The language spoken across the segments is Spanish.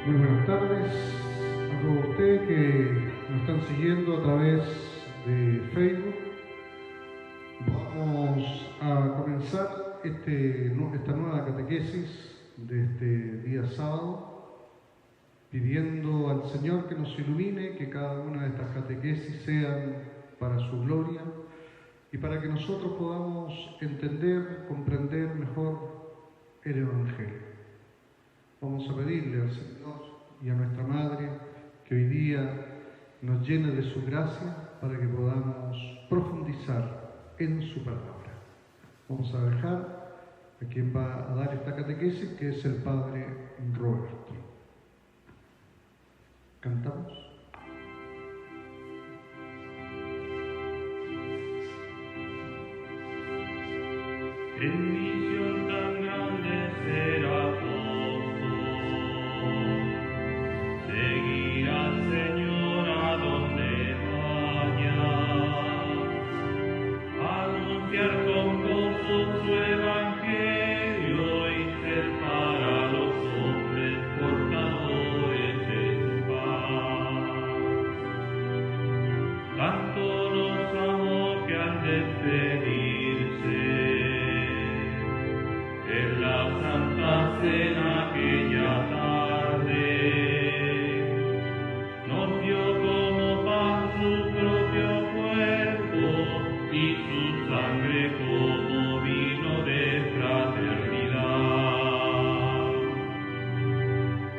Muy buenas tardes a todos ustedes que nos están siguiendo a través de Facebook. Vamos a comenzar esta nueva catequesis de este día sábado, pidiendo al Señor que nos ilumine, que cada una de estas catequesis sean para su gloria y para que nosotros podamos entender, comprender mejor el Evangelio. Vamos a pedirle al Señor y a nuestra Madre que hoy día nos llene de su gracia para que podamos profundizar en su palabra. Vamos a dejar a quien va a dar esta catequesis, que es el Padre Roberto. ¿Cantamos? En misión tan grande ser apóstol, seguir al Señor a donde vaya, anunciar con gozo su evangelio y ser para los hombres portadores de su paz. Tanto nos amó que al despedirse en la Santa Cena aquella tarde, nos dio como pan su propio cuerpo y su sangre como vino de fraternidad.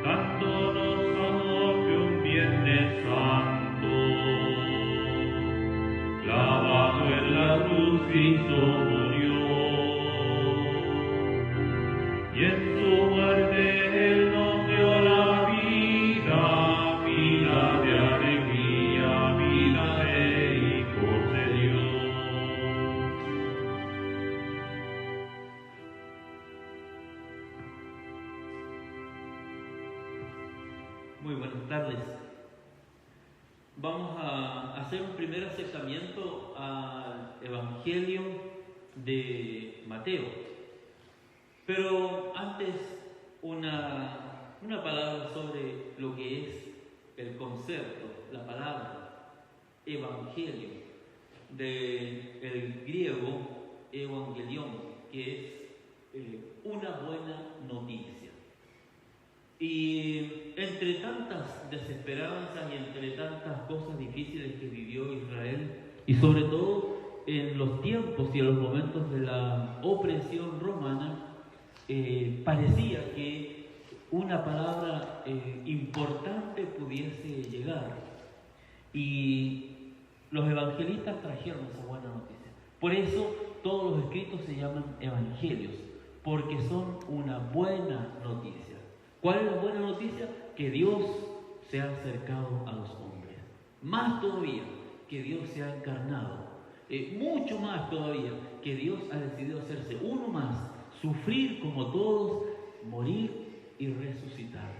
Tanto nos amó que un Viernes Santo, clavado en la cruz, Cristo murió. Y en su muerte Él nos dio la vida, vida de alegría, vida de hijos de Dios. Muy buenas tardes. Vamos a hacer un primer acercamiento al Evangelio de Mateo. Pero antes, una palabra sobre lo que es el concepto, la palabra evangelio, del griego evangelion, que es una buena noticia. Y entre tantas desesperanzas y entre tantas cosas difíciles que vivió Israel, y sobre todo en los tiempos y en los momentos de la opresión romana, parecía que una palabra importante pudiese llegar, y los evangelistas trajeron esa buena noticia. Por eso todos los escritos se llaman evangelios, porque son una buena noticia. ¿Cuál es la buena noticia? Que Dios se ha acercado a los hombres. Más todavía, que Dios se ha encarnado. Mucho más todavía, que Dios ha decidido hacerse uno más, sufrir como todos, morir y resucitar.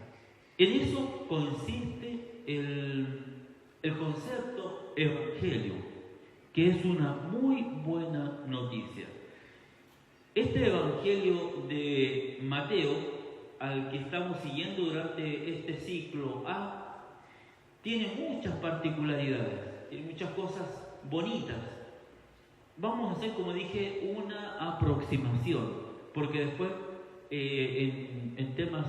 En eso consiste el concepto evangelio, que es una muy buena noticia. Este evangelio de Mateo, al que estamos siguiendo durante este ciclo A, tiene muchas particularidades, tiene muchas cosas bonitas. Vamos a hacer, como dije, una aproximación, porque después en temas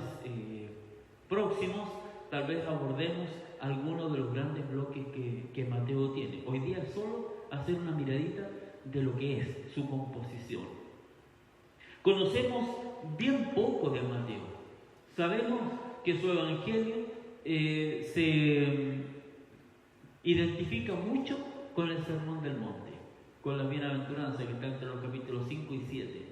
próximos tal vez abordemos algunos de los grandes bloques que Mateo tiene. Hoy día solo hacer una miradita de lo que es su composición. Conocemos bien poco de Mateo. Sabemos que su evangelio se identifica mucho con el Sermón del Monte, con la bienaventuranza que está entre los capítulos 5 y 7.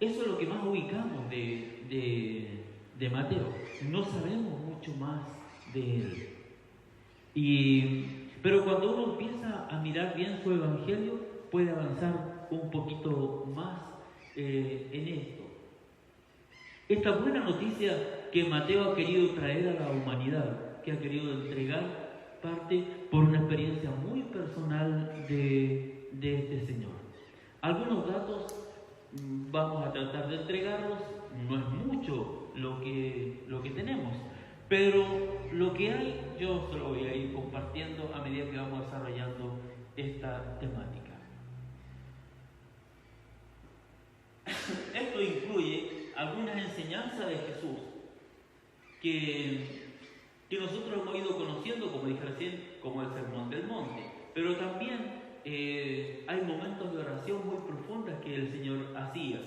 Eso es lo que más ubicamos de Mateo. No sabemos mucho más de él. Pero cuando uno empieza a mirar bien su evangelio, puede avanzar un poquito más en esto. Esta buena noticia que Mateo ha querido traer a la humanidad, que ha querido entregar, parte por una experiencia muy personal de este Señor. Algunos datos vamos a tratar de entregarlos, no es mucho lo que tenemos, Pero lo que hay, yo se lo voy a ir compartiendo a medida que vamos desarrollando esta temática. Esto incluye algunas enseñanzas de Jesús que nosotros hemos ido conociendo, como dije recién, como el Sermón del Monte, pero también hay momentos de oración muy profundas que el Señor hacía,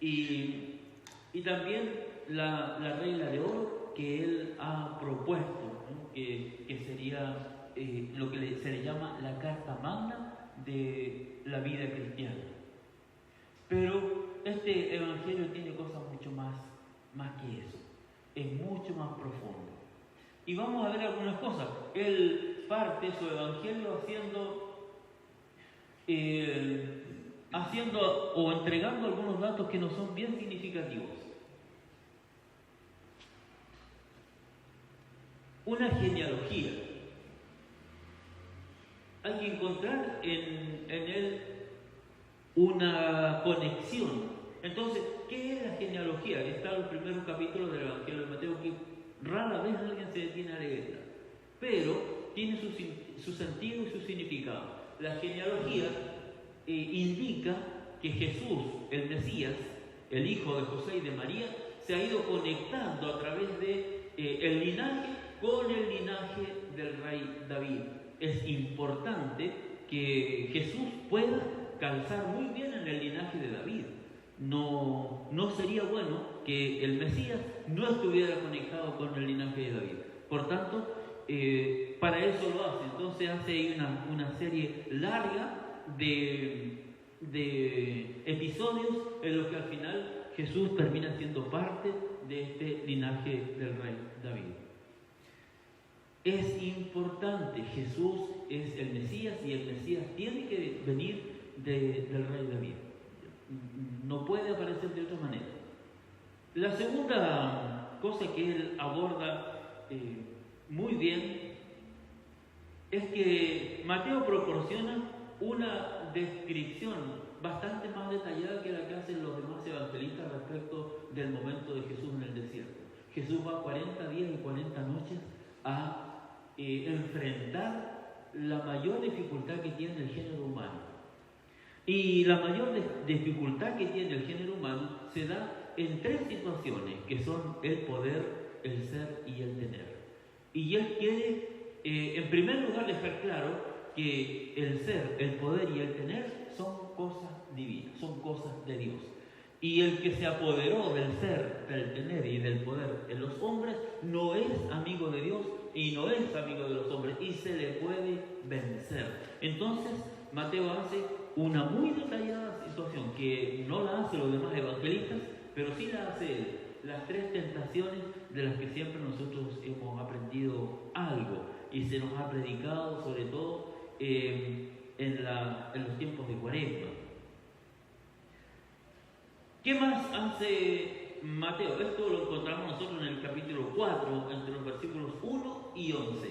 y también la regla de oro que Él ha propuesto, ¿no? que sería lo que se le llama la carta magna de la vida cristiana. Pero este Evangelio tiene cosas mucho más que eso, es mucho más profundo. Y vamos a ver algunas cosas. Él parte su Evangelio haciendo o entregando algunos datos que no son bien significativos. Una genealogía. Hay que encontrar en él una conexión. Entonces, ¿qué es la genealogía? Está en los primeros capítulos del Evangelio de Mateo, que rara vez alguien se detiene a leerla, pero tiene su sentido y su significado. La genealogía indica que Jesús, el Mesías, el hijo de José y de María, se ha ido conectando a través de el linaje con el linaje del rey David. Es importante que Jesús pueda calzar muy bien en el linaje de David. No sería bueno que el Mesías no estuviera conectado con el linaje de David. Por tanto, para eso lo hace. Entonces hace ahí una serie larga de episodios en los que al final Jesús termina siendo parte de este linaje del rey David. Es importante, Jesús es el Mesías y el Mesías tiene que venir del rey David. No puede aparecer de otra manera. La segunda cosa que él aborda muy bien es que Mateo proporciona una descripción bastante más detallada que la que hacen los demás evangelistas respecto del momento de Jesús en el desierto. Jesús va 40 días y 40 noches a enfrentar la mayor dificultad que tiene el género humano. Y la mayor dificultad que tiene el género humano se da en tres situaciones, que son el poder, el ser y el tener. Y él quiere, en primer lugar, dejar claro que el ser, el poder y el tener son cosas divinas, son cosas de Dios. Y el que se apoderó del ser, del tener y del poder en los hombres no es amigo de Dios y no es amigo de los hombres, y se le puede vencer. Entonces, Mateo hace una muy detallada situación que no la hacen los demás evangelistas, pero sí la hace él. Las tres tentaciones de las que siempre nosotros hemos aprendido algo y se nos ha predicado, sobre todo en los tiempos de Cuaresma. ¿Qué más hace Mateo? Esto lo encontramos nosotros en el capítulo 4, entre los versículos 1 y 11.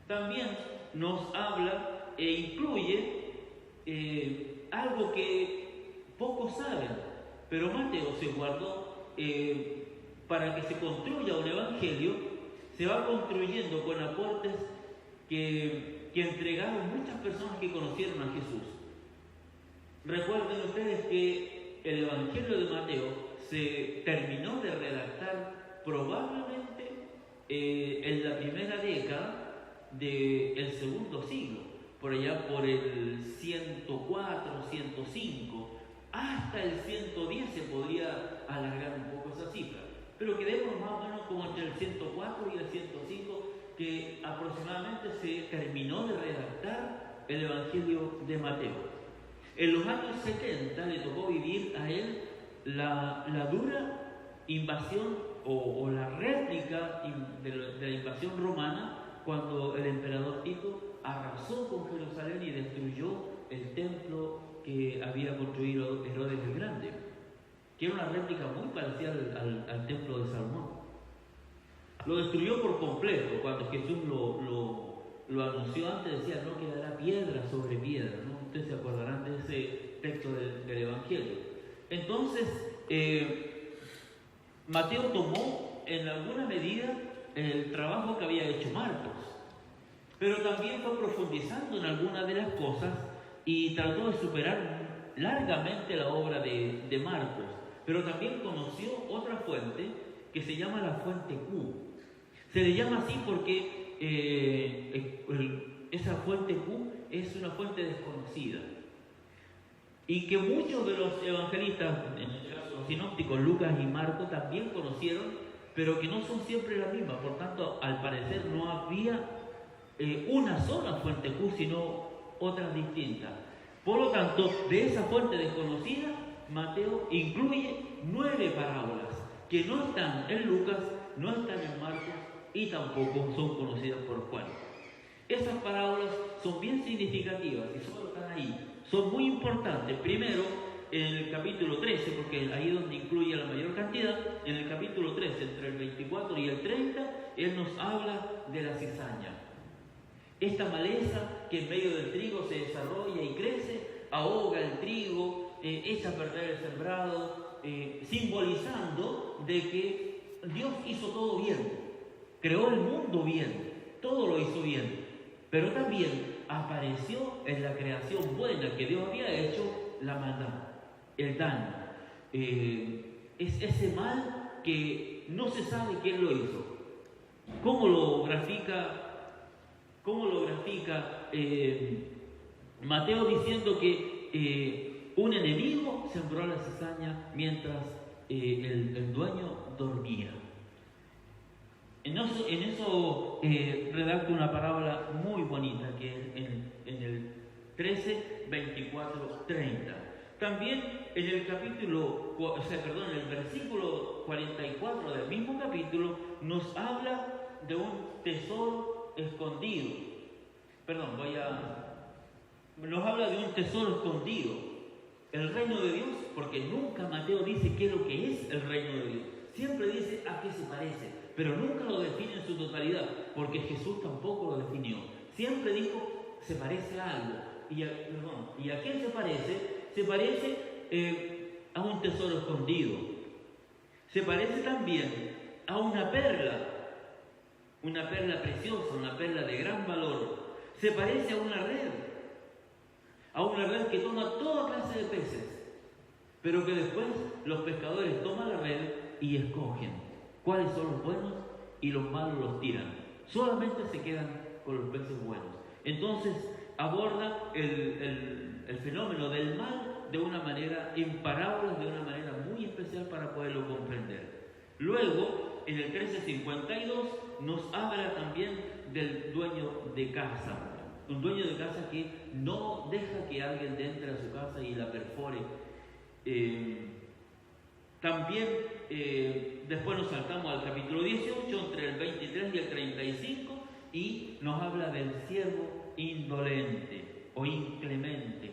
También nos habla e incluye algo que pocos saben, pero Mateo se guardó para que se construya un evangelio. Se va construyendo con aportes que entregaron muchas personas que conocieron a Jesús. Recuerden ustedes que el evangelio de Mateo se terminó de redactar probablemente en la primera década del segundo siglo, por allá por el 104, 105, hasta el 110 se podría alargar un poco esa cifra, pero quedemos más o menos como entre el 104 y el 105, que aproximadamente se terminó de redactar el Evangelio de Mateo. En los años 70 le tocó vivir a él la dura invasión o la réplica de la invasión romana, cuando el emperador Tito arrasó con Jerusalén y destruyó el templo que había construido Herodes el Grande, que era una réplica muy parecida al templo de Salomón. Lo destruyó por completo. Cuando Jesús lo anunció antes, decía: no quedará piedra sobre piedra, ¿no? Ustedes se acordarán de ese texto del Evangelio. Entonces, Mateo tomó en alguna medida el trabajo que había hecho Marcos, pero también fue profundizando en algunas de las cosas y trató de superar largamente la obra de Marcos, pero también conoció otra fuente que se llama la fuente Q. Se le llama así porque esa fuente Q es una fuente desconocida y que muchos de los evangelistas, en el caso los sinópticos Lucas y Marcos, también conocieron, pero que no son siempre las mismas. Por tanto, al parecer no había una sola fuente Q, sino otras distintas. Por lo tanto, de esa fuente desconocida, Mateo incluye 9 parábolas que no están en Lucas, no están en Marcos y tampoco son conocidas por Juan. Esas parábolas son bien significativas y solo están ahí. Son muy importantes. Primero, en el capítulo 13, porque ahí es donde incluye la mayor cantidad, en el capítulo 13, entre el 24 y el 30, él nos habla de la cizaña. Esta maleza que en medio del trigo se desarrolla y crece, ahoga el trigo, echa a perder el sembrado, simbolizando de que Dios hizo todo bien, creó el mundo bien, todo lo hizo bien, pero también apareció en la creación buena que Dios había hecho la maldad, el daño. Es ese mal que no se sabe quién lo hizo. ¿Cómo lo grafica Mateo diciendo que un enemigo sembró la cizaña mientras el dueño dormía? En eso redacta una parábola muy bonita que es en el 13, 24, 30. También en el en el versículo 44 del mismo capítulo nos habla de un tesoro escondido. Nos habla de un tesoro escondido. El reino de Dios, porque nunca Mateo dice qué es lo que es el reino de Dios. Siempre dice a qué se parece, pero nunca lo define en su totalidad, porque Jesús tampoco lo definió. Siempre dijo, se parece a algo. ¿Y a qué se parece? Se parece a un tesoro escondido. Se parece también a una perla preciosa, una perla de gran valor. Se parece a una red que toma toda clase de peces, pero que después los pescadores toman la red y escogen cuáles son los buenos y los malos los tiran. Solamente se quedan con los peces buenos. Entonces aborda el fenómeno del mal de una manera, en parábolas, de una manera muy especial para poderlo comprender. Luego, en el 13:52, nos habla también del dueño de casa. Un dueño de casa que no deja que alguien entre a su casa y la perfore. También después nos saltamos al capítulo 18, entre el 23 y el 35, y nos habla del siervo indolente o inclemente,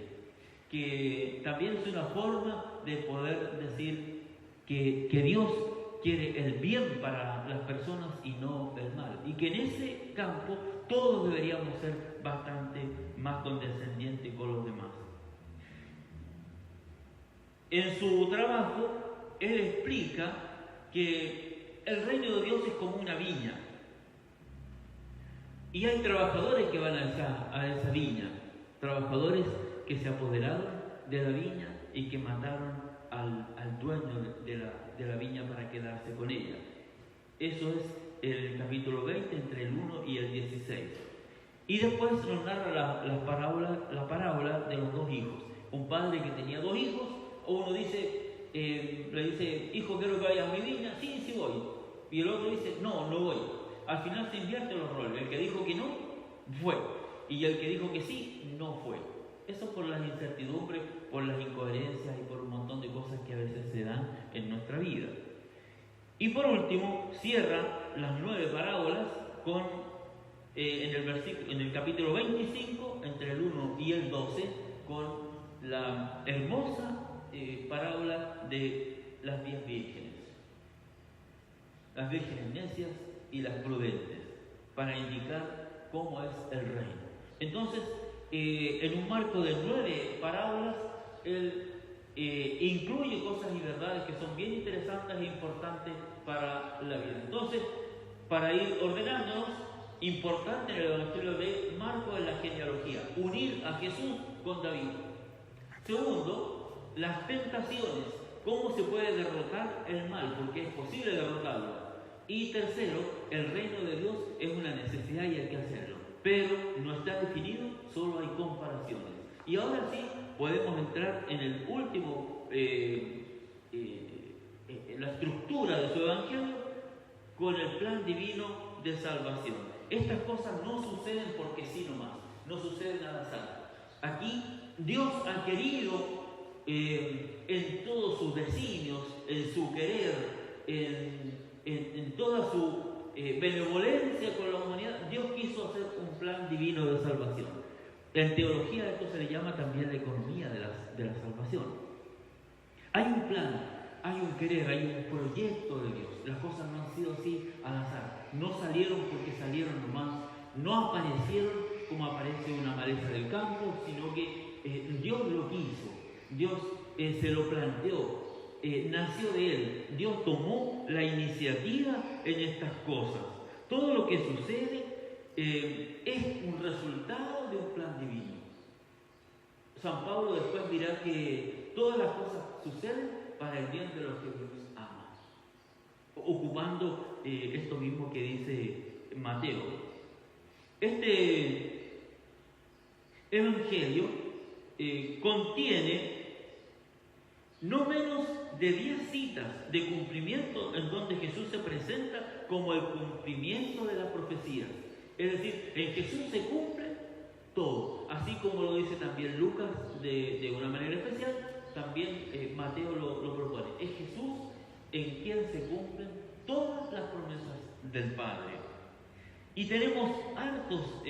que también es una forma de poder decir que Dios quiere el bien para las personas y no el mal, y que en ese campo todos deberíamos ser bastante más condescendientes con los demás. En su trabajo, él explica que el reino de Dios es como una viña, y hay trabajadores que van a esa viña, trabajadores que se apoderaron de la viña y que mataron al dueño de la viña para quedarse con ella. Eso es el capítulo 20, entre el 1 y el 16. Y después nos narra la parábola de los 2 hijos. Un padre que tenía 2 hijos, o uno le dice, hijo, quiero que vayas a mi viña, sí voy. Y el otro dice, no voy. Al final se invierten los roles. El que dijo que no, fue. Y el que dijo que sí, no fue. Eso por las incertidumbres, por las incoherencias y por un montón de cosas que a veces se dan en nuestra vida. Y por último, cierra las 9 parábolas con, en el capítulo 25, entre el 1 y el 12, con la hermosa parábola de las 10 vírgenes. Las vírgenes necias y las prudentes, para indicar cómo es el reino. Entonces, en un marco de 9 parábolas, él incluye cosas y verdades que son bien interesantes e importantes para la vida. Entonces, para ir ordenándonos. Importante en el Evangelio de Marcos es la genealogía, unir a Jesús con David. Segundo, las tentaciones, cómo se puede derrotar el mal, porque es posible derrotarlo. Y tercero, el reino de Dios es una necesidad y hay que hacerlo, pero no está definido, solo hay comparaciones. Y ahora sí podemos entrar en el último, en la estructura de su Evangelio, con el plan divino de salvación. Estas cosas no suceden porque sí nomás, no suceden al azar. Aquí Dios ha querido en todos sus designios, en su querer, en toda su benevolencia con la humanidad, Dios quiso hacer un plan divino de salvación. En teología esto se le llama también la economía de la salvación. Hay un plan, hay un querer, hay un proyecto de Dios. Las cosas no han sido así al azar. No salieron porque salieron nomás. No aparecieron como aparece una maleza del campo, sino que Dios lo quiso. Dios se lo planteó. Nació de Él. Dios tomó la iniciativa en estas cosas. Todo lo que sucede es un resultado de un plan divino. San Pablo después dirá que todas las cosas suceden para el bien de los que Dios ama, ocupando esto mismo que dice Mateo. Este evangelio contiene no menos de 10 citas de cumplimiento en donde Jesús se presenta como el cumplimiento de la profecía. Es decir, en Jesús se cumple todo, así como lo dice también Lucas de una manera especial, también Mateo lo propone. Es Jesús en quien se cumplen todas las promesas del Padre. Y tenemos hartos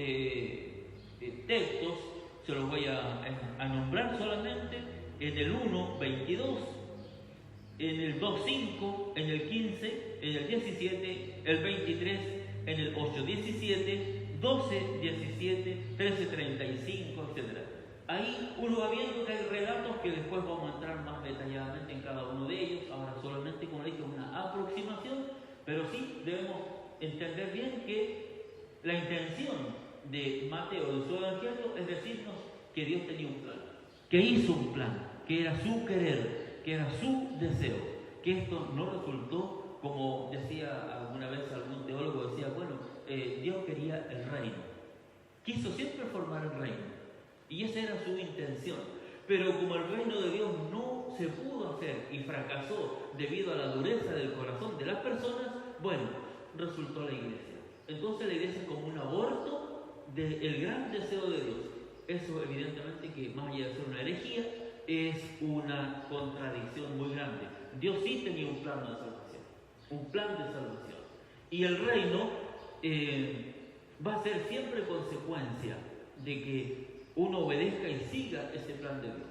textos, se los voy a nombrar solamente, en el 1:22, en el 2:5, en el 15, en el 17, el 23, en el 8:17, 12:17, 13:35, etc. Ahí uno va viendo que hay relatos que después vamos a entrar más detalladamente en cada uno de ellos. Ahora solamente, como le dije, una aproximación, pero sí debemos entender bien que la intención de Mateo, de su evangelio, es decirnos que Dios tenía un plan, que hizo un plan, que era su querer, que era su deseo, que esto no resultó, como decía alguna vez algún teólogo, decía, bueno, Dios quería el reino, quiso siempre formar el reino, y esa era su intención, pero como el reino de Dios no se pudo hacer y fracasó debido a la dureza del corazón de las personas, bueno, resultó la iglesia. Entonces la iglesia es como un aborto del gran deseo de Dios. Eso evidentemente que más allá de ser una herejía, es una contradicción muy grande. Dios sí tenía un plan de salvación, un plan de salvación. Y el reino va a ser siempre consecuencia de que uno obedezca y siga ese plan de Dios.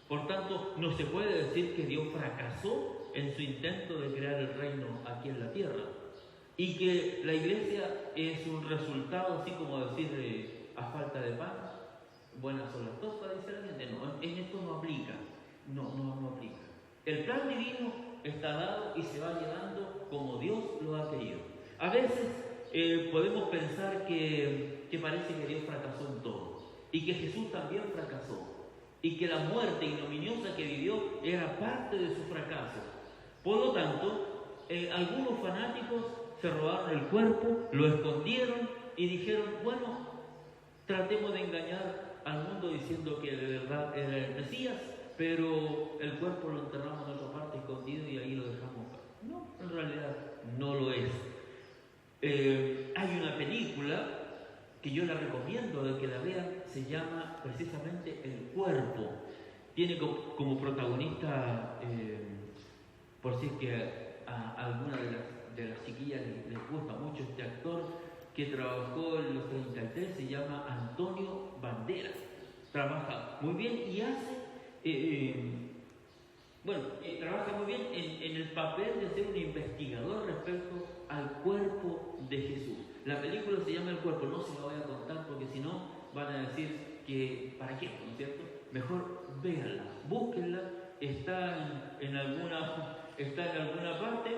Por tanto, no se puede decir que Dios fracasó en su intento de crear el reino aquí en la tierra. Y que la iglesia es un resultado, así como decir a falta de pan, buenas son las tostas, dice la gente. No, en esto no aplica. No aplica. El plan divino está dado y se va llevando como Dios lo ha querido. A veces podemos pensar que parece que Dios fracasó en todo y que Jesús también fracasó y que la muerte ignominiosa que vivió era parte de su fracaso. Por lo tanto, algunos fanáticos se robaron el cuerpo, lo escondieron y dijeron, bueno, tratemos de engañar al mundo diciendo que de verdad era el Mesías, pero el cuerpo lo enterramos en otra parte escondido y ahí lo dejamos. No, en realidad no lo es. Hay una película que yo la recomiendo de que la vean, se llama precisamente El Cuerpo. Tiene como protagonista, por si es que a alguna de las chiquillas les gusta mucho este actor que trabajó en los 33, se llama Antonio Banderas. Trabaja muy bien y hace, trabaja muy bien en el papel de ser un investigador respecto al cuerpo de Jesús. La película se llama El Cuerpo, no se la voy a contar porque si no van a decir que ¿para qué? ¿No es cierto? Mejor véanla, búsquenla, está en alguna parte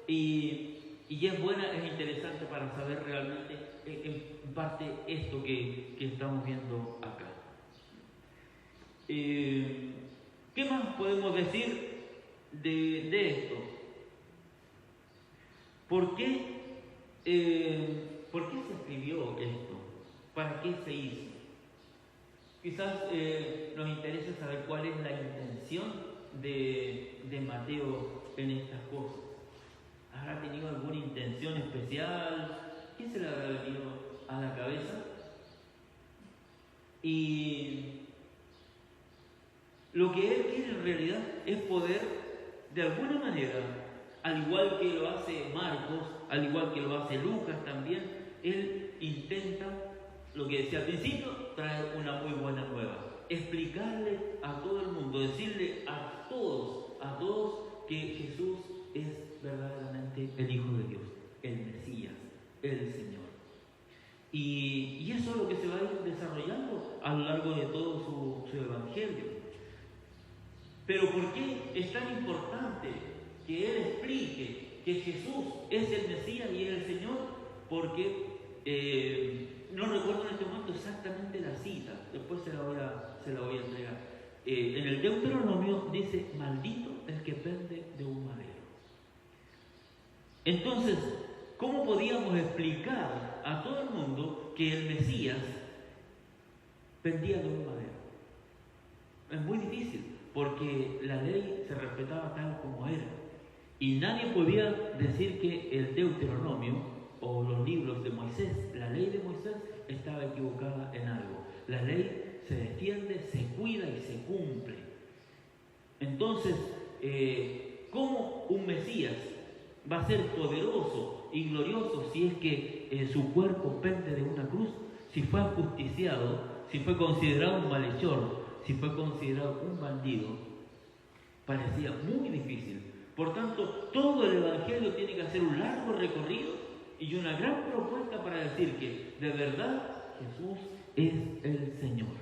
y Y es buena, es interesante para saber realmente en parte esto que estamos viendo acá. ¿Qué más podemos decir de esto? ¿Por qué se escribió esto? ¿Para qué se hizo? Quizás nos interesa saber cuál es la intención de Mateo en estas cosas. ¿Habrá tenido alguna intención especial? ¿Qué se le habrá venido a la cabeza? Y lo que él quiere en realidad es poder, de alguna manera, al igual que lo hace Marcos, al igual que lo hace Lucas también, él intenta, lo que decía al principio, traer una muy buena nueva. Explicarle a todo el mundo, decirle a todos que Jesús es verdaderamente el Hijo de Dios, el Mesías, el Señor. Y eso es lo que se va a ir desarrollando a lo largo de todo su evangelio. Pero ¿por qué es tan importante que Él explique que Jesús es el Mesías y es el Señor? Porque no recuerdo en este momento exactamente la cita, después se la voy a entregar. En el Deuteronomio dice: maldito el que pende de un madero. Entonces, ¿cómo podíamos explicar a todo el mundo que el Mesías pendía de un madero? Es muy difícil, porque la ley se respetaba tal como era. Y nadie podía decir que el Deuteronomio o los libros de Moisés, la ley de Moisés, estaba equivocada en algo. La ley se defiende, se cuida y se cumple. Entonces, ¿cómo un Mesías va a ser poderoso y glorioso si es que su cuerpo pende de una cruz? Si fue ajusticiado, si fue considerado un malhechor, si fue considerado un bandido, parecía muy difícil. Por tanto, todo el Evangelio tiene que hacer un largo recorrido y una gran propuesta para decir que de verdad Jesús es el Señor.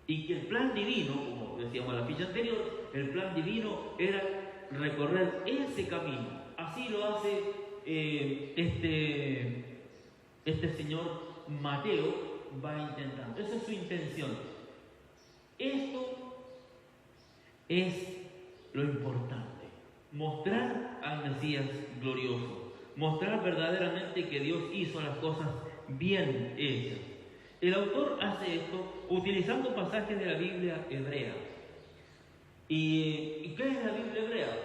Y que el plan divino, como decíamos en la ficha anterior, el plan divino era recorrer ese camino. Así lo hace este señor Mateo, va intentando. Esa es su intención. Esto es lo importante, mostrar al Mesías glorioso, mostrar verdaderamente que Dios hizo las cosas bien hechas. El autor hace esto utilizando pasajes de la Biblia hebrea. ¿Y qué es la Biblia hebrea?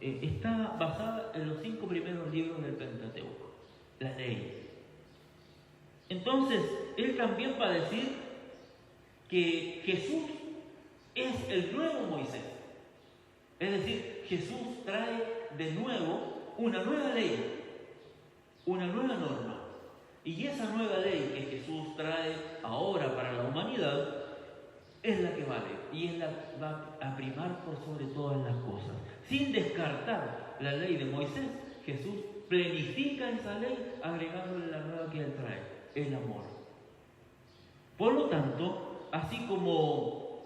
Está basada en los 5 primeros libros del Pentateuco, la ley. Entonces, él también va a decir que Jesús es el nuevo Moisés. Es decir, Jesús trae de nuevo una nueva ley, una nueva norma. Y esa nueva ley que Jesús trae ahora para la humanidad es la que vale y es la que va a primar por sobre todas las cosas. Sin descartar la ley de Moisés, Jesús planifica esa ley agregándole la nueva que él trae, el amor. Por lo tanto, así como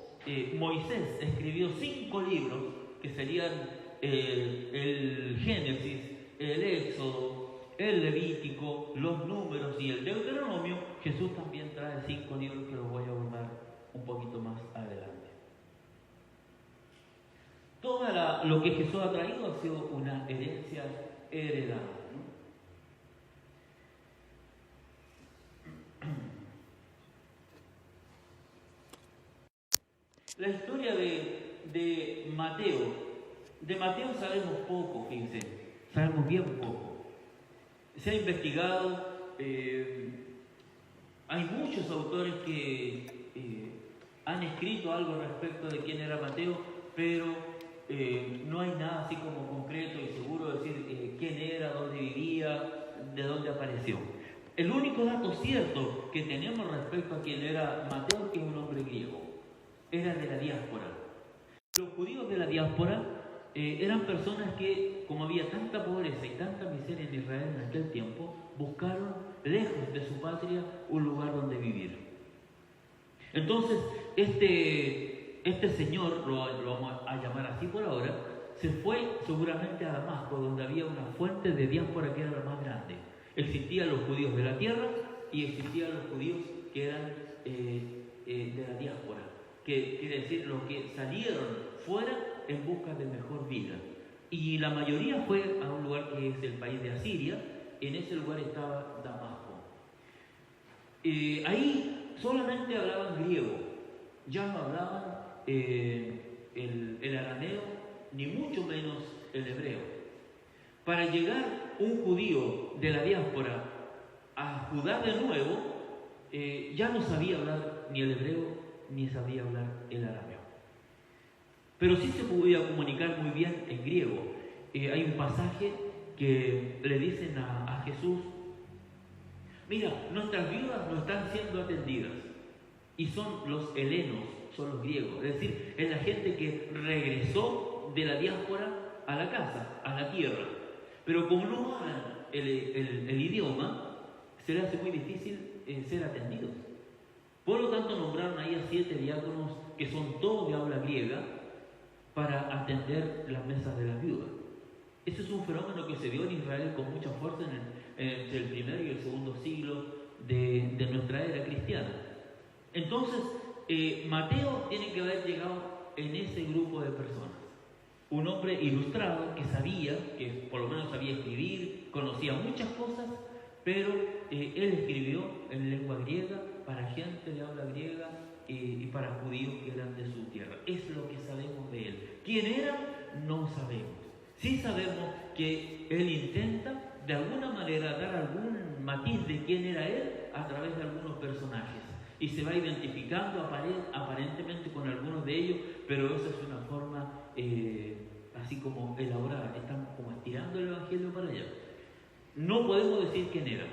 Moisés escribió 5 libros, que serían el Génesis, el Éxodo, el Levítico, los Números y el Deuteronomio, Jesús también trae 5 libros que los voy a abordar un poquito más adelante. Todo lo que Jesús ha traído ha sido una herencia heredada, ¿no? La historia de Mateo sabemos poco, fíjense, sabemos bien poco. Se ha investigado, hay muchos autores que han escrito algo respecto de quién era Mateo, pero no hay nada así como concreto y seguro de decir quién era, dónde vivía, de dónde apareció. El único dato cierto que tenemos respecto a quién era Mateo es que es un hombre griego, era de la diáspora. Los judíos de la diáspora eran personas que, como había tanta pobreza y tanta miseria en Israel en aquel tiempo, buscaron lejos de su patria un lugar donde vivir. Entonces, este señor, lo vamos a llamar así por ahora, se fue seguramente a Damasco, donde había una fuente de diáspora que era la más grande. Existían los judíos de la tierra y existían los judíos que eran de la diáspora, que quiere decir los que salieron fuera en busca de mejor vida. Y la mayoría fue a un lugar que es el país de Asiria. En ese lugar estaba Damasco. Ahí solamente hablaban griego, ya no hablaban el arameo, ni mucho menos el hebreo. Para llegar un judío de la diáspora a Judá de nuevo, ya no sabía hablar ni el hebreo ni sabía hablar el arameo. Pero sí se podía comunicar muy bien en griego. Hay un pasaje que le dicen a Jesús: mira, nuestras viudas no están siendo atendidas. Y son los helenos, son los griegos. Es decir, es la gente que regresó de la diáspora a la casa, a la tierra. Pero como no hablan el idioma, se les hace muy difícil ser atendidos. Por lo tanto, nombraron ahí a 7 diáconos que son todos de habla griega para atender las mesas de las viudas. Ese es un fenómeno que se dio en Israel con mucha fuerza entre el primer y el segundo siglo de nuestra era cristiana. Entonces, Mateo tiene que haber llegado en ese grupo de personas. Un hombre ilustrado que sabía, que por lo menos sabía escribir, conocía muchas cosas, pero él escribió en lengua griega para gente de habla griega y para judíos que eran de su tierra. Es lo que sabemos de él. ¿Quién era? No sabemos. Sí sabemos que él intenta de alguna manera dar algún matiz de quién era él a través de algunos personajes. Y se va identificando aparentemente con algunos de ellos, pero esa es una forma así como elaborada. Estamos como estirando el Evangelio para allá. No podemos decir quién era,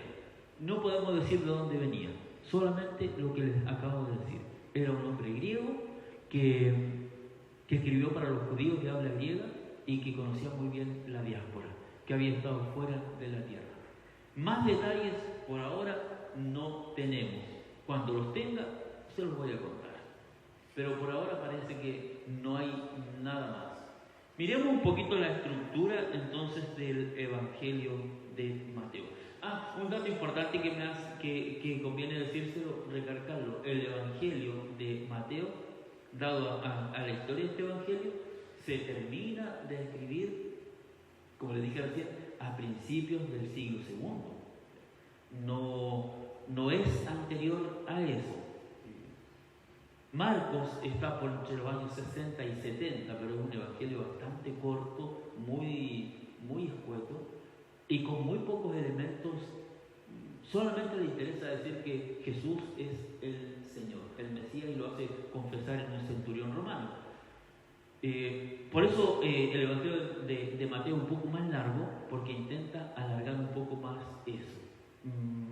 no podemos decir de dónde venía, solamente lo que les acabo de decir. Era un hombre griego que escribió para los judíos de habla griega y que conocía muy bien la diáspora, que había estado fuera de la tierra. Más detalles por ahora no tenemos. Cuando los tenga, se los voy a contar. Pero por ahora parece que no hay nada más. Miremos un poquito la estructura entonces del Evangelio de Mateo. Un dato importante que conviene decírselo, recalcarlo. El Evangelio de Mateo, dado a la historia de este Evangelio, se termina de escribir, como les dije recién, a principios del siglo II. No es anterior a eso. Marcos está por entre los años 60 y 70, pero es un evangelio bastante corto, muy escueto y con muy pocos elementos. Solamente le interesa decir que Jesús es el Señor, el Mesías, y lo hace confesar en un centurión romano. Por eso el evangelio de Mateo es un poco más largo, porque intenta alargar un poco más eso.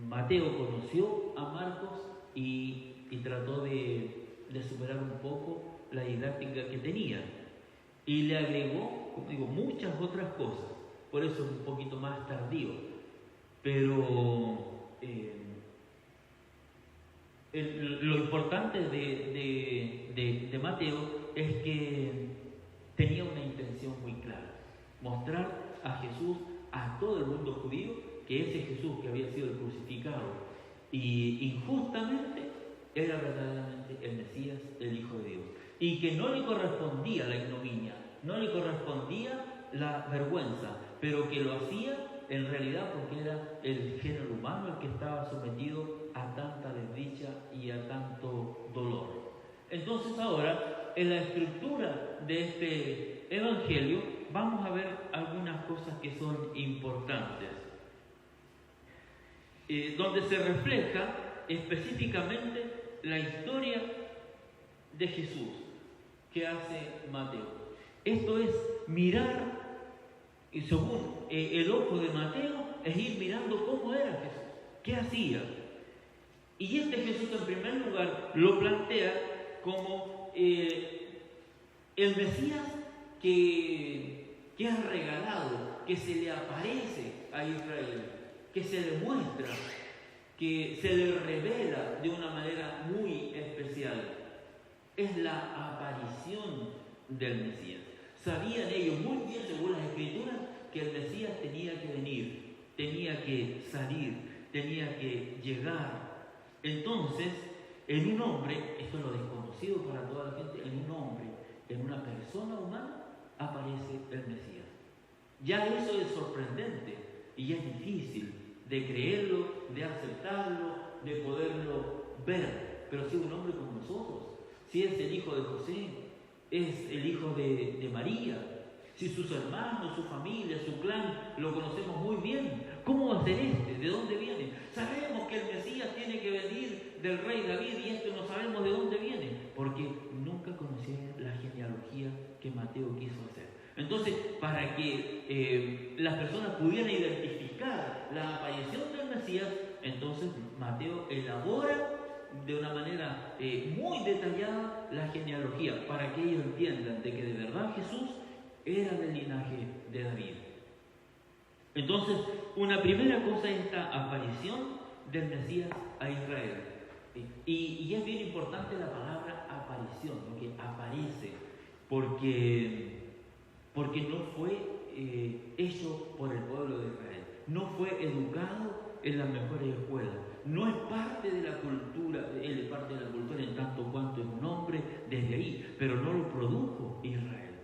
Mateo conoció a Marcos y trató de superar un poco la didáctica que tenía y le agregó, como digo, muchas otras cosas. Por eso es un poquito más tardío, pero lo importante de Mateo es que tenía una intención muy clara: mostrar a Jesús a todo el mundo judío, que ese Jesús que había sido crucificado y injustamente era verdaderamente el Mesías, el Hijo de Dios, y que no le correspondía la ignominia, no le correspondía la vergüenza, pero que lo hacía en realidad porque era el género humano el que estaba sometido a tanta desdicha y a tanto dolor. Entonces ahora, en la estructura de este evangelio, vamos a ver algunas cosas que son importantes, donde se refleja específicamente la historia de Jesús que hace Mateo. Esto es mirar, y según el ojo de Mateo, es ir mirando cómo era Jesús, qué hacía. Y este Jesús, en primer lugar, lo plantea como el Mesías que es regalado, que se le aparece a Israel, que se le muestra, que se le revela de una manera muy especial. Es la aparición del Mesías. Sabían ellos muy bien, según las Escrituras, que el Mesías tenía que venir, tenía que salir, tenía que llegar. Entonces, en un hombre, esto es lo desconocido para toda la gente, en un hombre, en una persona humana, aparece el Mesías. Ya eso es sorprendente y es difícil de creerlo, de aceptarlo, de poderlo ver. Pero si es un hombre como nosotros, si es el hijo de José, es el hijo de María, si sus hermanos, su familia, su clan lo conocemos muy bien, ¿cómo va a ser este? ¿De dónde viene? Sabemos que el Mesías tiene que venir del rey David y esto no sabemos de dónde viene, porque nunca conocieron la genealogía que Mateo quiso hacer. Entonces, para que las personas pudieran identificar la aparición del Mesías, entonces Mateo elabora de una manera muy detallada la genealogía, para que ellos entiendan de que de verdad Jesús era del linaje de David. Entonces, una primera cosa es esta aparición del Mesías a Israel. Y es bien importante la palabra aparición, lo que aparece, porque no fue hecho por el pueblo de Israel, no fue educado en las mejores escuelas, no es parte de la cultura, él es parte de la cultura en tanto cuanto es un hombre desde ahí, pero no lo produjo Israel,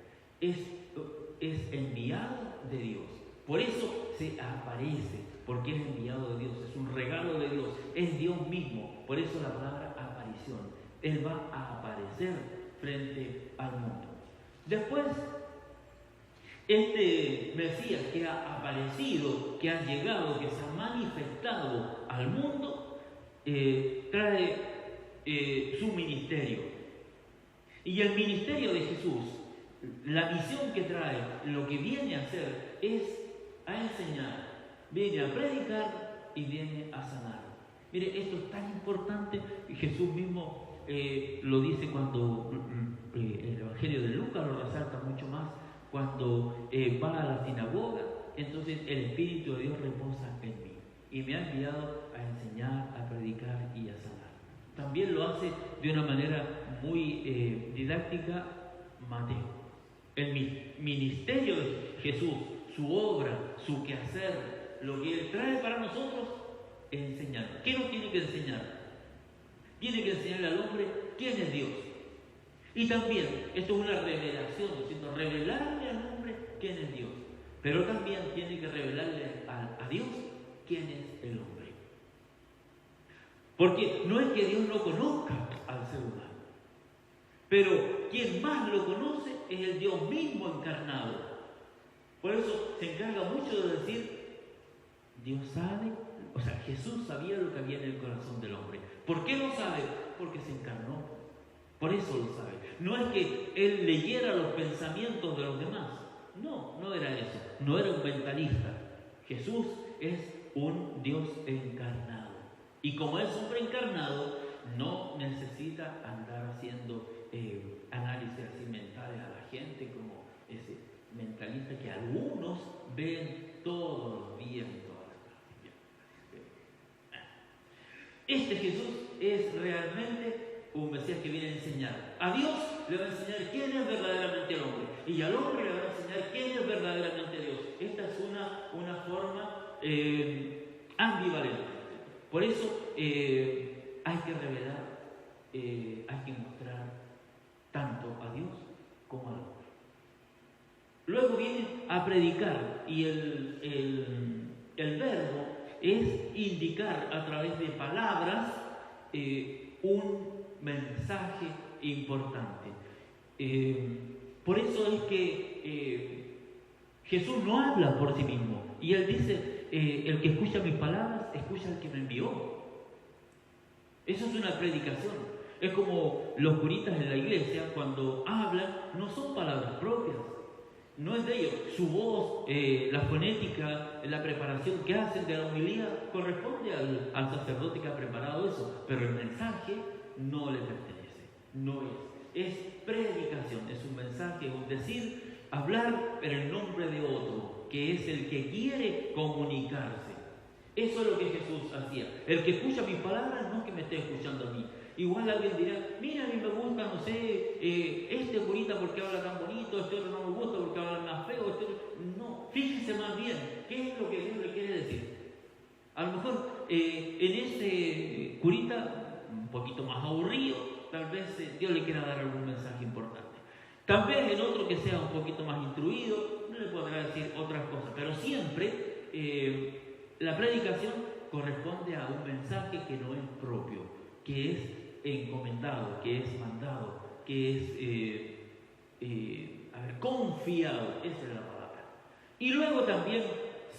es enviado de Dios, por eso se aparece, porque es enviado de Dios, es un regalo de Dios, es Dios mismo, por eso la palabra aparición, Él va a aparecer frente al mundo. Después, este Mesías que ha aparecido, que ha llegado, que se ha manifestado al mundo, trae su ministerio. Y el ministerio de Jesús, la misión que trae, lo que viene a hacer es a enseñar, viene a predicar y viene a sanar. Mire, esto es tan importante, Jesús mismo lo dice cuando el Evangelio de Lucas lo resalta mucho más, cuando va a la sinagoga, entonces el Espíritu de Dios reposa en mí y me ha enviado a enseñar, a predicar y a sanar. También lo hace de una manera muy didáctica Mateo. El ministerio de Jesús, su obra, su quehacer, lo que Él trae para nosotros es enseñar. ¿Qué nos tiene que enseñar? Tiene que enseñarle al hombre quién es Dios. Y también, esto es una revelación, ¿no es cierto? Revelarle al hombre quién es Dios. Pero también tiene que revelarle a Dios quién es el hombre. Porque no es que Dios no conozca al ser humano, pero quien más lo conoce es el Dios mismo encarnado. Por eso se encarga mucho de decir, Dios sabe, o sea, Jesús sabía lo que había en el corazón del hombre. ¿Por qué lo sabe? Porque se encarnó. Por eso lo sabe. No es que Él leyera los pensamientos de los demás. No, no era eso. No era un mentalista. Jesús es un Dios encarnado. Y como es hombre encarnado, no necesita andar haciendo análisis así mentales a la gente como ese mentalista que algunos ven todos los días y todas las tardes. Este Jesús es realmente un Mesías que viene a enseñar. A Dios le va a enseñar quién es verdaderamente el hombre. Y al hombre le va a enseñar quién es verdaderamente Dios. Esta es una forma ambivalente. Por eso hay que revelar, hay que mostrar tanto a Dios como al hombre. Luego viene a predicar y el verbo es indicar a través de palabras un mensaje importante. Por eso es que Jesús no habla por sí mismo y Él dice, el que escucha mis palabras, escucha al que me envió. Eso es una predicación. Es como los curitas en la iglesia, cuando hablan, no son palabras propias, no es de ellos. Su voz, la fonética, la preparación que hacen de la homilía corresponde al sacerdote que ha preparado eso, pero el mensaje no le pertenece, no es predicación, es un mensaje, es un decir, hablar en el nombre de otro, que es el que quiere comunicarse. Eso es lo que Jesús hacía. El que escucha mis palabras no es que me esté escuchando a mí, Igual alguien dirá, mira, a mí me gusta, no sé, este curita porque habla tan bonito, este otro no me gusta porque habla más feo, este otro... No, fíjense más bien, ¿qué es lo que Dios le quiere decir? A lo mejor en ese curita, un poquito más aburrido, tal vez Dios le quiera dar algún mensaje importante. Tal vez en otro que sea un poquito más instruido, no le podrá decir otras cosas, pero siempre la predicación corresponde a un mensaje que no es propio, que es encomendado, que es mandado, que es confiado, esa es la palabra. Y luego también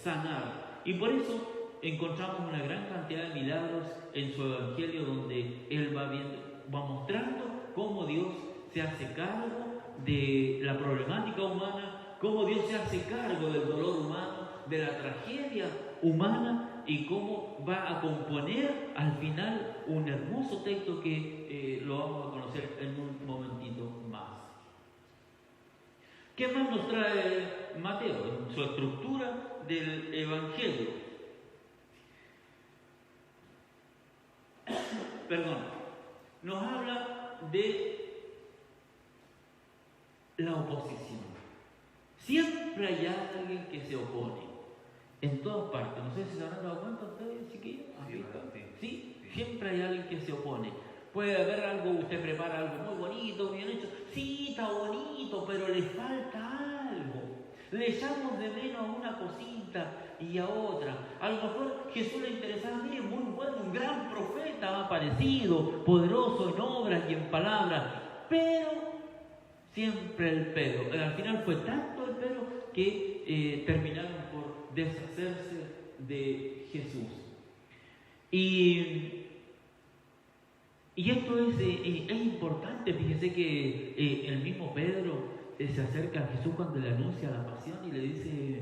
sanar. Y por eso encontramos una gran cantidad de milagros en su evangelio donde él va mostrando cómo Dios se hace cargo de la problemática humana, cómo Dios se hace cargo del dolor humano, de la tragedia humana y cómo va a componer al final un hermoso texto que lo vamos a conocer en un momentito más. ¿Qué más nos trae Mateo en su estructura del Evangelio? Perdón, nos habla de la oposición. Siempre hay alguien que se opone. En todas partes. No sé si se habrán dado cuenta ustedes, chiquillos. Sí, siempre hay alguien que se opone. Puede haber algo, usted prepara algo muy bonito, bien hecho. Sí, está bonito, pero le falta algo. Le echamos de menos a una cosita y a otra. A lo mejor Jesús le interesaba, mire, muy bueno, un gran profeta ha aparecido, poderoso en obras y en palabras, pero siempre el pero. Al final fue tanto el pero que terminaron por deshacerse de Jesús. Y esto es importante. Fíjese que el mismo Pedro se acerca a Jesús cuando le anuncia la pasión y le dice,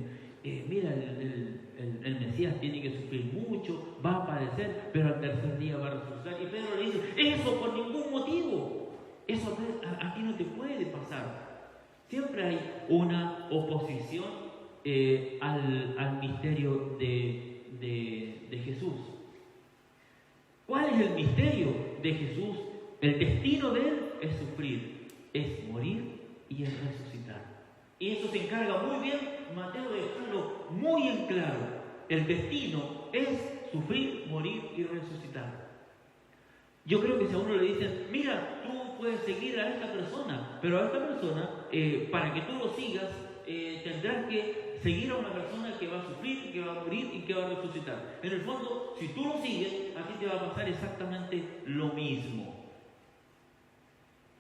mira, el Mesías tiene que sufrir mucho, va a padecer, pero al tercer día va a resucitar. Y Pedro le dice, eso por ningún motivo, eso aquí no te puede pasar. Siempre hay una oposición al misterio de Jesús. ¿Cuál es el misterio de Jesús? El destino de él es sufrir, es morir y es resucitar. Y eso se encarga muy bien Mateo de dejarlo muy en claro. El destino es sufrir, morir y resucitar. Yo creo que si a uno le dicen, mira, tú puedes seguir a esta persona, pero a esta persona, para que tú lo sigas, tendrás que seguir a una persona que va a sufrir, que va a morir y que va a resucitar. En el fondo, si tú lo sigues, a ti te va a pasar exactamente lo mismo.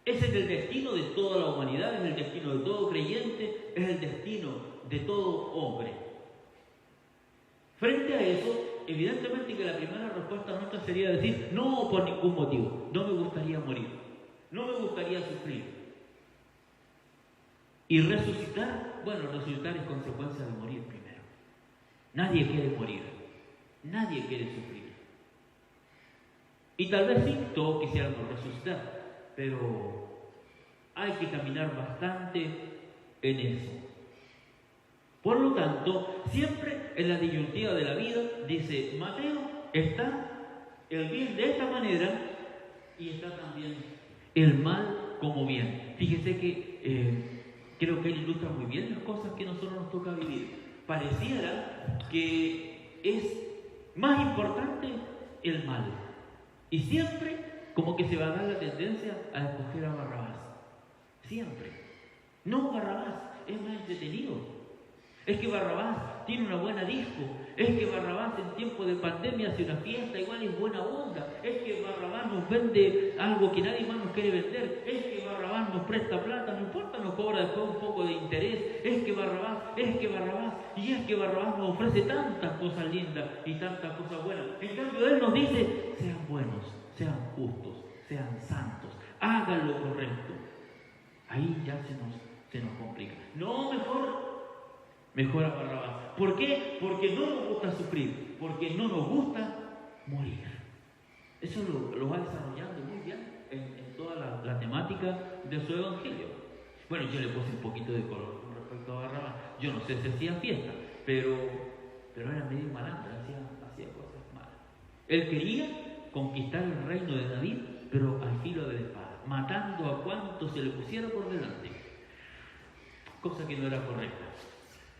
Ese es el destino de toda la humanidad, es el destino de todo creyente, es el destino de todo hombre. Frente a eso, evidentemente que la primera respuesta nuestra sería decir, no por ningún motivo, no me gustaría morir, no me gustaría sufrir. Y resucitar, bueno, resucitar es consecuencia de morir primero. Nadie quiere morir, nadie quiere sufrir. Y tal vez sí, todos quisiéramos resucitar, pero hay que caminar bastante en eso. Por lo tanto, siempre en la disyuntiva de la vida, dice Mateo, está el bien de esta manera y está también el mal como bien. Fíjese que creo que él ilustra muy bien las cosas que a nosotros nos toca vivir. Pareciera que es más importante el mal. Y siempre como que se va a dar la tendencia a escoger a Barrabás. Siempre. No, Barrabás es más entretenido. Es que Barrabás tiene una buena disco. Es que Barrabás en tiempo de pandemia hace una fiesta, igual es buena onda. Es que Barrabás nos vende algo que nadie más nos quiere vender. Es que Barrabás nos presta plata, no importa, nos cobra después un poco de interés. Es que Barrabás, y es que Barrabás nos ofrece tantas cosas lindas y tantas cosas buenas. En cambio, él nos dice, sean buenos, sean justos, sean santos, hagan lo correcto. Ahí ya se nos complica. No, mejor a Barrabás. ¿Por qué? Porque no nos gusta sufrir, porque no nos gusta morir. Eso lo va desarrollando muy bien en toda la temática de su evangelio. Bueno, yo le puse un poquito de color con respecto a Barrabás. Yo no sé si hacía fiesta, pero era medio malandro, hacía cosas malas. Él quería conquistar el reino de David pero al filo de la espada, matando a cuanto se le pusiera por delante, cosa que no era correcta.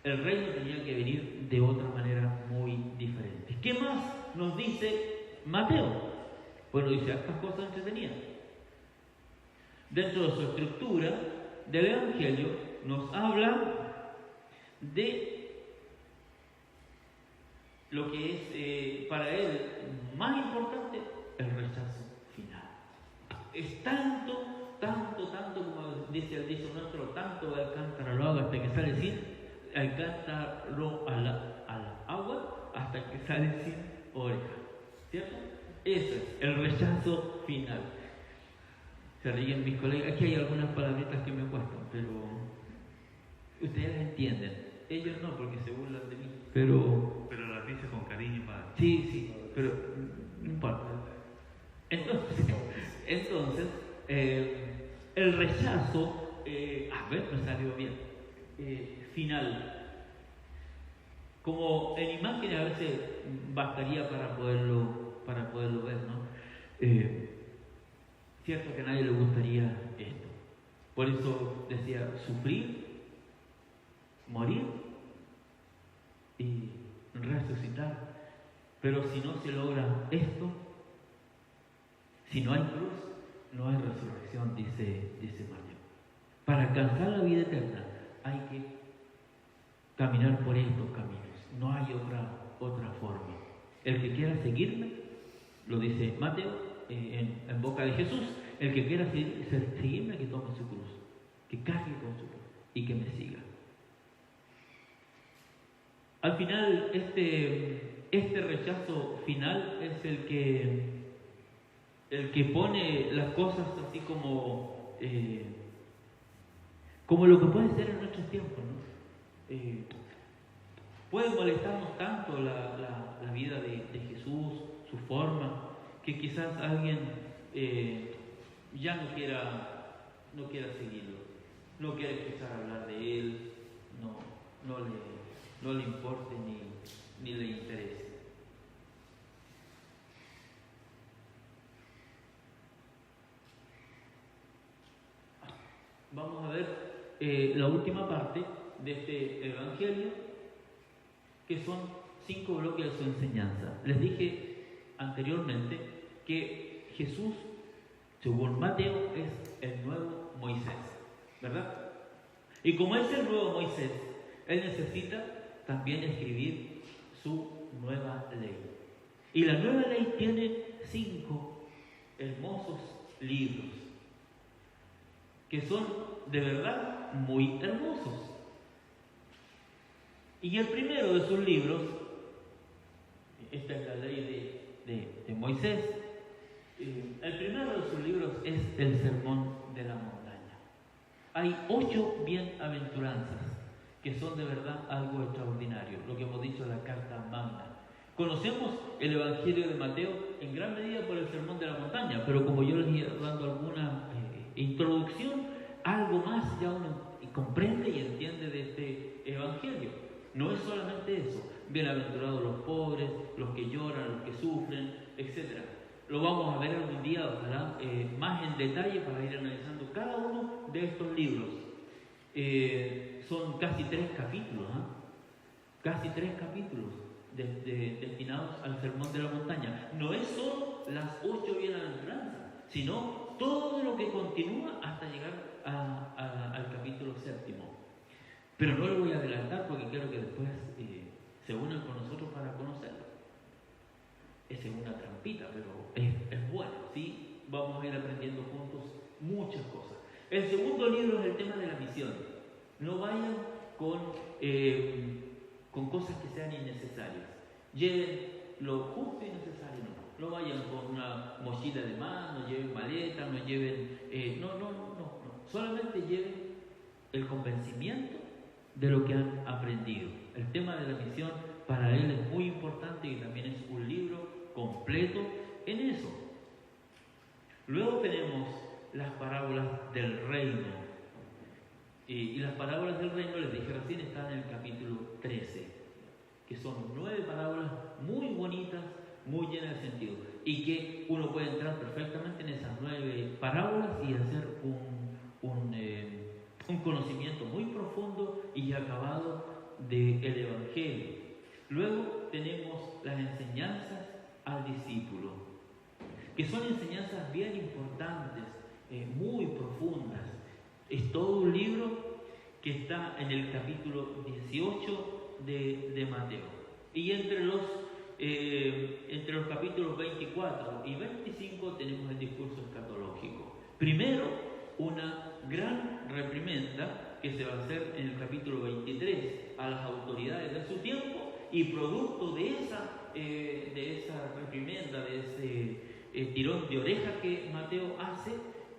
El reino tenía que venir de otra manera muy diferente. ¿Qué más nos dice Mateo? Bueno, dice estas cosas entretenidas. Dentro de su estructura del Evangelio nos habla de lo que es para él más importante, el rechazo final. Es tanto, como dice el dicho nuestro, tanto el cántaro lo haga hasta que sale sin, el cántaro a la agua hasta que sale sin oreja. ¿Cierto? Eso es el rechazo final. Se ríen mis colegas. Aquí hay algunas palabritas que me cuestan, pero ustedes las entienden. Ellos no, porque se burlan de mí. Pero las dice con cariño, padre. sí, pero no importa. Entonces, el rechazo, me salió bien, final. Como en imágenes a veces bastaría para poderlo ver, ¿no? Cierto que a nadie le gustaría esto. Por eso decía, sufrir, morir y resucitar. Pero si no se logra esto, si no hay cruz, no hay resurrección, dice Mateo. Para alcanzar la vida eterna hay que caminar por estos caminos. No hay otra forma. El que quiera seguirme, lo dice Mateo en boca de Jesús, el que quiera seguirme, que tome su cruz, que cargue con su cruz y que me siga. Al final, este rechazo final es el que pone las cosas así como lo que puede ser en nuestros tiempos, ¿no? Puede molestarnos tanto la vida de Jesús, su forma, que quizás alguien ya no quiera seguirlo, no quiera escuchar hablar de él, no le importe ni le interese. Vamos a ver la última parte de este Evangelio, que son 5 bloques de su enseñanza. Les dije anteriormente que Jesús, según Mateo, es el nuevo Moisés, ¿verdad? Y como es el nuevo Moisés, él necesita también escribir su nueva ley. Y la nueva ley tiene 5 hermosos libros, que son de verdad muy hermosos. Y el primero de sus libros, esta es la ley de Moisés, el primero de sus libros es el Sermón de la Montaña. Hay 8 bienaventuranzas que son de verdad algo extraordinario, lo que hemos dicho, la Carta Magna. Conocemos el Evangelio de Mateo en gran medida por el Sermón de la Montaña, pero como yo les he ido dando alguna introducción, algo más ya uno comprende y entiende de este Evangelio. No es solamente eso, bienaventurados los pobres, los que lloran, los que sufren, etc. Lo vamos a ver algún día, ojalá, más en detalle para ir analizando cada uno de estos libros. Son casi 3 capítulos, casi 3 capítulos destinados al Sermón de la Montaña. No es solo las 8 bienaventuranzas, sino todo lo que continúa hasta llegar al capítulo 7. Pero no lo voy a adelantar porque quiero que después se unan con nosotros para conocerlo. Es una trampita, pero es bueno, ¿sí? Vamos a ir aprendiendo juntos muchas cosas. El segundo libro es el tema de la misión. No vayan con cosas que sean innecesarias. Lleven lo justo y necesario, no vayan con una mochila de más, no lleven maleta, no lleven... no. Solamente lleven el convencimiento de lo que han aprendido. El tema de la misión para él es muy importante y también es un libro completo en eso. Luego tenemos las parábolas del reino. Y las parábolas del reino, les dije recién, están en el capítulo 13, que son 9 parábolas muy bonitas, muy llena de sentido, y que uno puede entrar perfectamente en esas 9 parábolas y hacer un conocimiento muy profundo y acabado del Evangelio. Luego tenemos las enseñanzas al discípulo, que son enseñanzas bien importantes, muy profundas. Es todo un libro que está en el capítulo 18 de Mateo. Y entre los capítulos 24 y 25 tenemos el discurso escatológico. Primero, una gran reprimenda que se va a hacer en el capítulo 23 a las autoridades de su tiempo, y producto de esa reprimenda, de ese tirón de oreja que Mateo hace,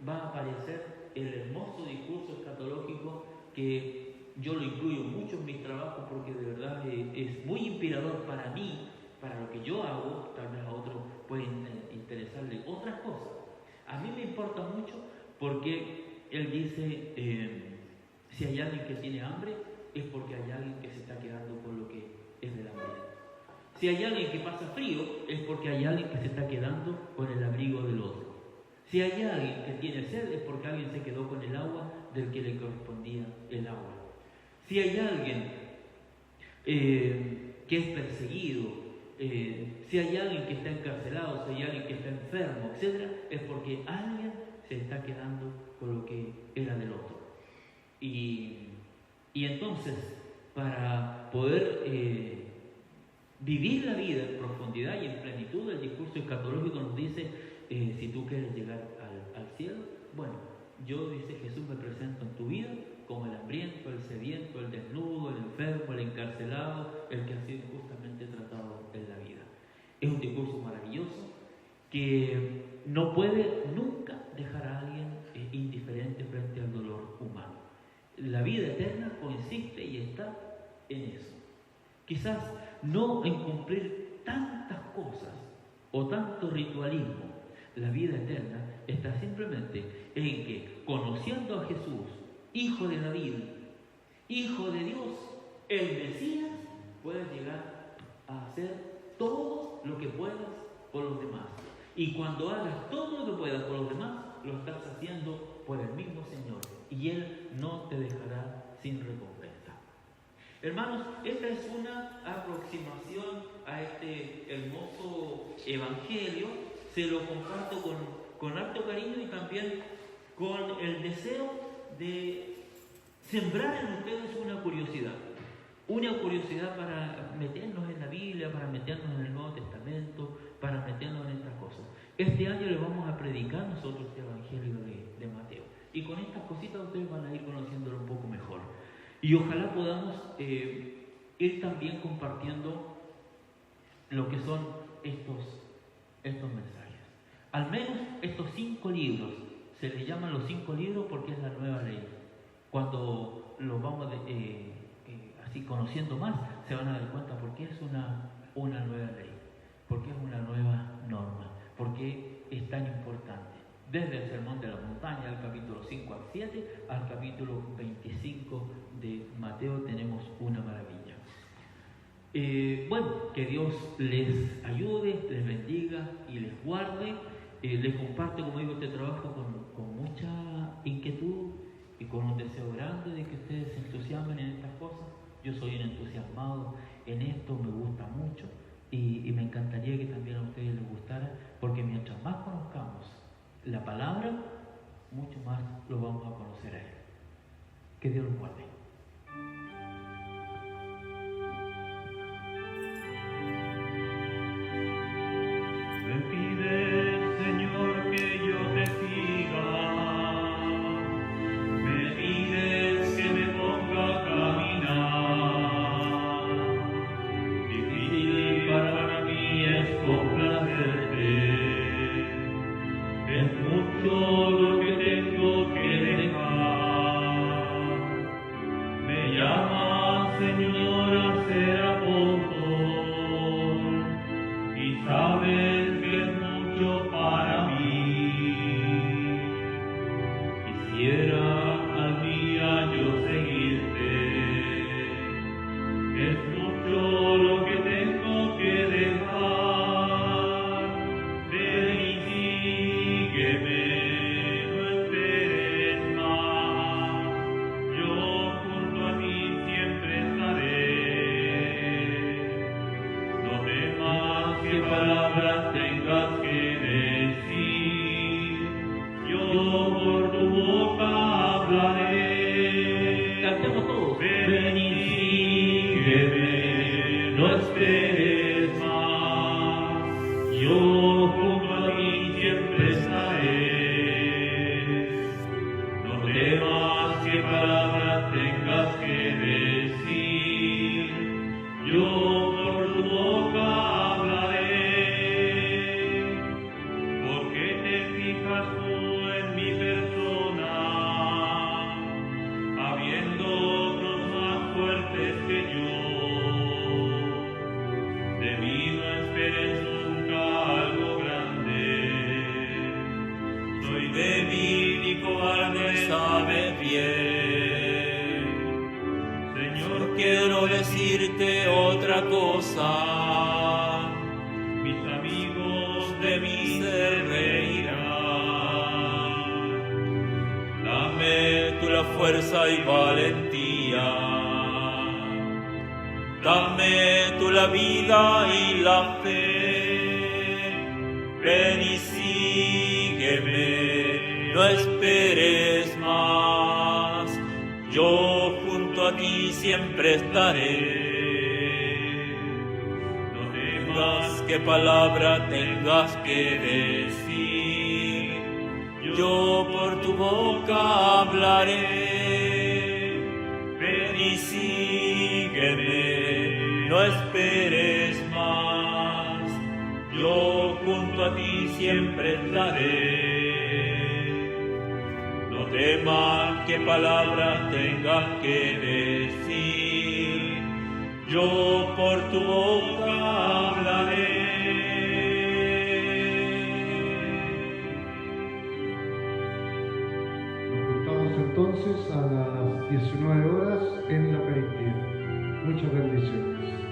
va a aparecer el hermoso discurso escatológico, que yo lo incluyo mucho en mis trabajos porque de verdad es muy inspirador para mí, para lo que yo hago. Tal vez a otros pueden interesarle otras cosas. A mí me importa mucho porque él dice, si hay alguien que tiene hambre, es porque hay alguien que se está quedando con lo que es del hambre. Si hay alguien que pasa frío, es porque hay alguien que se está quedando con el abrigo del otro. Si hay alguien que tiene sed, es porque alguien se quedó con el agua del que le correspondía el agua. Si hay alguien que es perseguido, si hay alguien que está encarcelado, si hay alguien que está enfermo, etc., es porque alguien se está quedando con lo que era del otro. Y entonces, para poder vivir la vida en profundidad y en plenitud, el discurso escatológico nos dice, si tú quieres llegar al cielo, bueno, yo, dice Jesús, me presento en tu vida como el hambriento, el sediento, el desnudo, el enfermo, el encarcelado, el que ha sido injustamente tratado en la vida. Es un discurso maravilloso que no puede nunca dejar a alguien indiferente frente al dolor humano. La vida eterna consiste y está en eso. Quizás no en cumplir tantas cosas o tanto ritualismo. La vida eterna está simplemente en que, conociendo a Jesús, hijo de David, hijo de Dios, el Mesías, puedes llegar a hacer todo lo que puedas por los demás. Y cuando hagas todo lo que puedas por los demás, lo estás haciendo por el mismo Señor, y Él no te dejará sin recompensa. Hermanos, esta es una aproximación a este hermoso evangelio. Se lo comparto con harto cariño y también con el deseo de sembrar en ustedes una curiosidad para meternos en la Biblia, para meternos en el Nuevo Testamento, para meternos en estas cosas. Este año le vamos a predicar nosotros este evangelio de Mateo, y con estas cositas ustedes van a ir conociéndolo un poco mejor. Y ojalá podamos ir también compartiendo lo que son estos mensajes. Al menos estos 5 libros, se les llaman los 5 libros porque es la nueva ley. Cuando los vamos así conociendo más, se van a dar cuenta por qué es una nueva ley, por qué es una nueva norma, por qué es tan importante. Desde el Sermón de la Montaña, del capítulo 5 al 7, al capítulo 25 de Mateo, tenemos una maravilla. Bueno, que Dios les ayude, les bendiga y les guarde. Les comparto, como digo, este trabajo con mucha inquietud y con un deseo grande de que ustedes se entusiasmen en estas cosas. Yo soy un entusiasmado en esto, me gusta mucho y me encantaría que también a ustedes les gustara, porque mientras más conozcamos la palabra, mucho más lo vamos a conocer a Él. Que Dios los guarde. Me pides, Señor, que yo te siga. Me pides que me ponga a caminar. Difícil para mí es complacerte. Es mucho lo que tengo que dejar. qué palabras tengas que decir, yo por tu boca hablaré. Cantemos todos. Ven y sígueme, no esperes más, yo junto a ti siempre estaré. No temas qué palabras tengas que decir, yo por tu boca hablaré. ¿Por qué te fijas tú en mi persona, habiendo otros más fuertes que yo? De mí no esperes nunca algo grande, soy débil y cobarde, sabes bien. Señor, quiero decirte otra cosa, mis amigos de mí se reirán. Dame tú la fuerza y valentía, dame tú la vida y la fe. Ven y sígueme, no esperes más, yo junto a ti siempre estaré. No temas qué palabra tengas que decir, yo por tu boca hablaré. Ven y sígueme, no esperes más, yo junto a ti siempre estaré. No temas qué palabras tengas que decir, yo por tu boca hablaré. Nos juntamos entonces a las 19 horas en la Eucaristía. Muchas bendiciones.